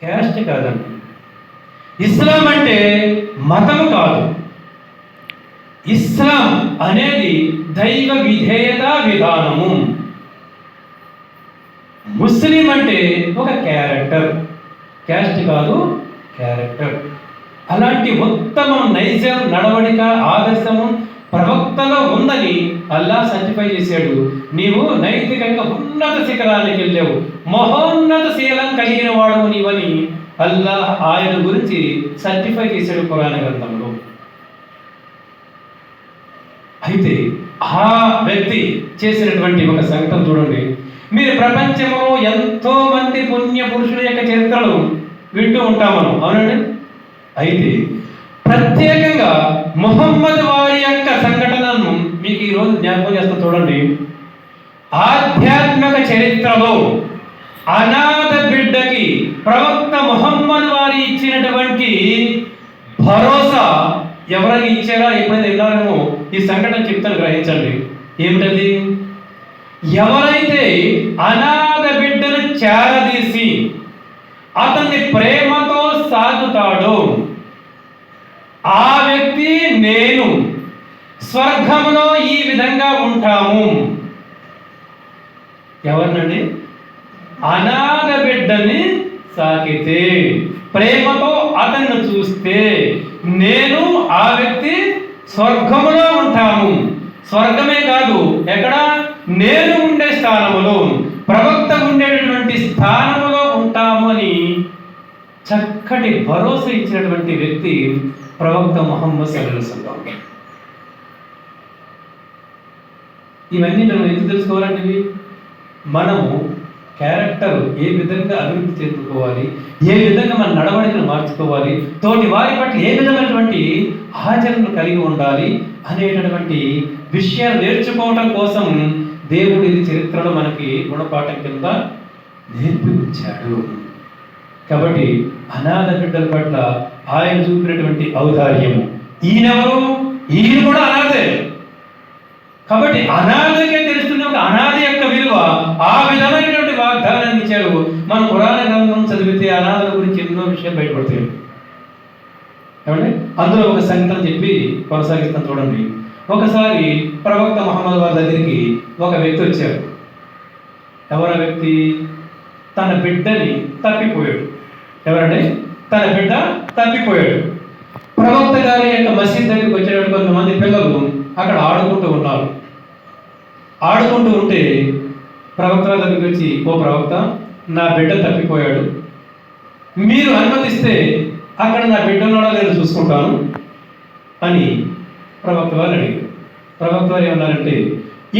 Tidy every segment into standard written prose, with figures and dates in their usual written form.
Caste కాదండి. ఇస్లాం అంటే మతం కాదు. ఇస్లాం అనేది దైవ విధేయత విధానము. ముస్లిం అంటే ఒక క్యారెక్టర్, క్యాస్ట్ కాదు, క్యారెక్టర్. అలాంటి ఉత్తమం నైజం నడవడిక ఆదర్శము ప్రవక్తలో ఉందని అల్లా సర్టిఫై చేశాడు. నీవు నైతికంగా ఉన్నత శిఖరానికి వెళ్ళావు, మహోన్నత శీలం కలిగిన వాడు నీవని అల్లా ఆయన గురించి సర్టిఫై చేశాడు ఖురాన్ గ్రంథంలో. అయితే ఆ వ్యక్తి చేసినటువంటి ఒక సంఘటన చూడండి. మీరు ప్రపంచంలో ఎంతో మంది పుణ్య పురుషుల యొక్క చరిత్రలు వింటూ ఉంటాం మనం, అవునండి. అయితే ప్రత్యేకంగా ముహమ్మద్ వారి యొక్క సంఘటనను మీకు ఈరోజు జ్ఞాపకం చేస్తాను చూడండి. ఆధ్యాత్మిక చరిత్రలో అనాథ బిడ్డకి ప్రవక్త ముహమ్మద్ వారి ఇచ్చినటువంటి భరోసా ఎవరైనా ఇచ్చారా? ఎప్పుడైతే విన్నారేమో ఈ సంఘటన చెప్తాను, గ్రహించండి. ఏమిటది? ఎవరైతే అనాథ బిడ్డను చేరదీసి అతన్ని ప్రేమతో సాగుతాడో ఆ వ్యక్తి నేను స్వర్గంలో ఈ విధంగా ఉంటాము. ఎవరినండి? అనాథ బిడ్డని సాకితే, ప్రేమతో అతన్ని చూస్తే నేను ఆ వ్యక్తి స్వర్గములో ఉంటాము. స్వర్గమే కాదు, ఎక్కడ? నేను ఉండే స్థానములో, ప్రవక్త ఉండేటటువంటి స్థానములో ఉంటాము అని చక్కటి భరోసా ఇచ్చినటువంటి వ్యక్తి ప్రవక్త ముహమ్మద్ సల్లల్లాహు అలైహి వసల్లం. ఇవన్నీ మనం ఎందుకు తెలుసుకోవాలండి? మనము క్యారెక్టర్ ఏ విధంగా అభివృద్ధి చేసుకోవాలి, ఏ విధంగా మన నడవడికను మార్చుకోవాలి, తోటి వారి పట్ల ఏ విధమైనటువంటి ఆచరణను కలిగి ఉండాలి అనేటటువంటి విషయాలు నేర్చుకోవడం కోసం దేవుడు ఇది చరిత్రలో మనకి గుణపాఠం కింద నేర్పి ఉంచాడు. కాబట్టి అనాథ బిడ్డల పట్ల ఆయన చూపినటువంటి ఔదార్యము. ఈయనెవరు? ఈయన కూడా అనాథే. కాబట్టి అనాథకే తెలుస్తున్న ఒక అనాథ యొక్క విలువ, ఆ విధమైనటువంటి వాగ్దానాన్ని ఇచ్చారు. మన పురాణ గ్రంథం చదివితే అనాథల గురించి ఎన్నో విషయాలు బయటపడతాయి. ఏమండి? అందులో ఒక సంఘటన చెప్పి కొనసాగిస్తాను చూడండి. ఒకసారి ప్రవక్త ముహమ్మద్ వారి దగ్గరికి ఒక వ్యక్తి వచ్చారు. ఎవరు ఆ వ్యక్తి? తన బిడ్డని తప్పిపోయాడు. ఎవరండి? తన బిడ్డ తప్పిపోయాడు. ప్రవక్త గారి యొక్క మసీద్ దగ్గరికి వచ్చేటప్పుడు కొంతమంది పిల్లలు అక్కడ ఆడుకుంటూ ఉన్నారు. ఆడుకుంటూ ఉంటే ప్రవక్త దగ్గరికి వచ్చి, ఓ ప్రవక్త, నా బిడ్డ తప్పిపోయాడు, మీరు అనుమతిస్తే అక్కడ నా బిడ్డ ఉన్నాడో నేను చూసుకుంటాను అని ప్రవక్త వారు అడిగారు. ప్రవక్త వారు ఏమన్నారంటే,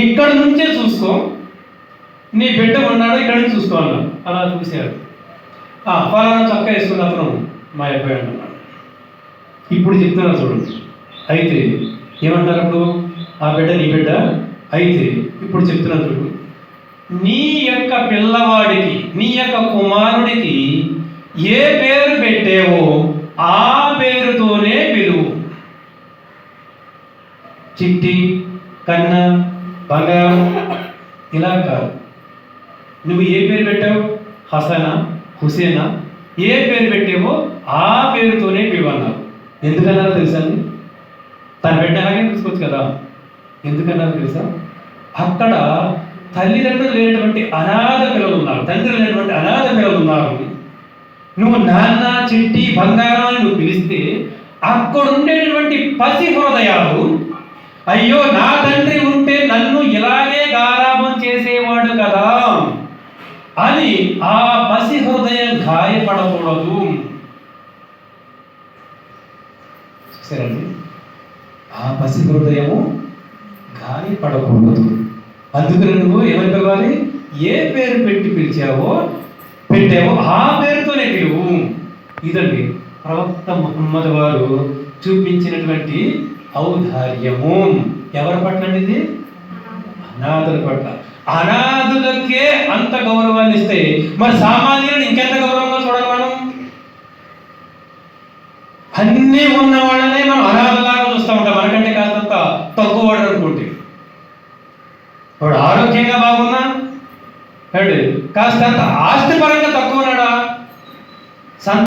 ఇక్కడ నుంచే చూసుకో, నీ బిడ్డ ఉన్నాడో ఇక్కడ నుంచి చూసుకో అన్నారు. అలా చూశారు. ఫలానా చొక్కా వేసుకున్న అతను మాయపోయాడు అన్నాడు. ఇప్పుడు చెప్తున్నారు చూడండి. అయితే ఏమంటారు అప్పుడు? ఆ బిడ్డ నీ బిడ్డ. అయితే ఇప్పుడు చెప్తున్నా చూడు, నీ యొక్క పిల్లవాడికి, నీ యొక్క కుమారుడికి ఏ పేరు పెట్టేవో ఆ పేరుతోనే పిలువు. చిట్టి, కన్న, బంగారం ఇలా కాదు. నువ్వు ఏ పేరు పెట్టావు? హసనా, హుసేనా, ఏ పేరు పెట్టేవో ఆ పేరుతోనే పిలువన్నారు. ఎందుకన్నారో తెలుసా? తన బిడ్డ అలాగే తీసుకోవచ్చు కదా. ఎందుకన్నారో తెలుసా? అక్కడ తల్లిదండ్రులు లేనటువంటి అనాథ పిల్లలు ఉన్నారు, తండ్రి లేనటువంటి అనాథ పిల్లలు ఉన్నారు. నువ్వు నాన్న, చిట్టి, బంగారం అని నువ్వు పిలిస్తే అక్కడ ఉండేటువంటి పసి హృదయాలు, అయ్యో నా తండ్రి ఉంటే నన్ను ఇలాగే గారాబం చేసేవాడు కదా అని ఆ పసి హృదయం గాయపడకూడదు. చూసారండి? ఆ పసి హృదయము గాయపడకూడదు. అందుకని నువ్వు ఏమని పిలవాలి? ఏ పేరు పెట్టి పెట్టావో ఆ పేరుతోనే పిలువు. ఇదండి ప్రవక్త ముహమ్మద్ వారు చూపించినటువంటి ఔదార్యము. ఎవరి పట్ల అండి ఇది? అనాథుల పట్ల. అనాథులకే అంత గౌరవాన్ని ఇస్తే మరి సామాన్యులను ఇంకెంత గౌరవంగా చూడాలి మనం? అన్నీ ఉన్న వాళ్ళనే మనం అనాథలాగా చూస్తూ ఉంటాం. మనకంటే కాస్తంత తక్కువవాడు అనుకుంటే. వాడు ఆరోగ్యంగా బాగున్నా, కాస్తంత ఆస్తి పరంగా తక్కువ ఉన్నాడా, సం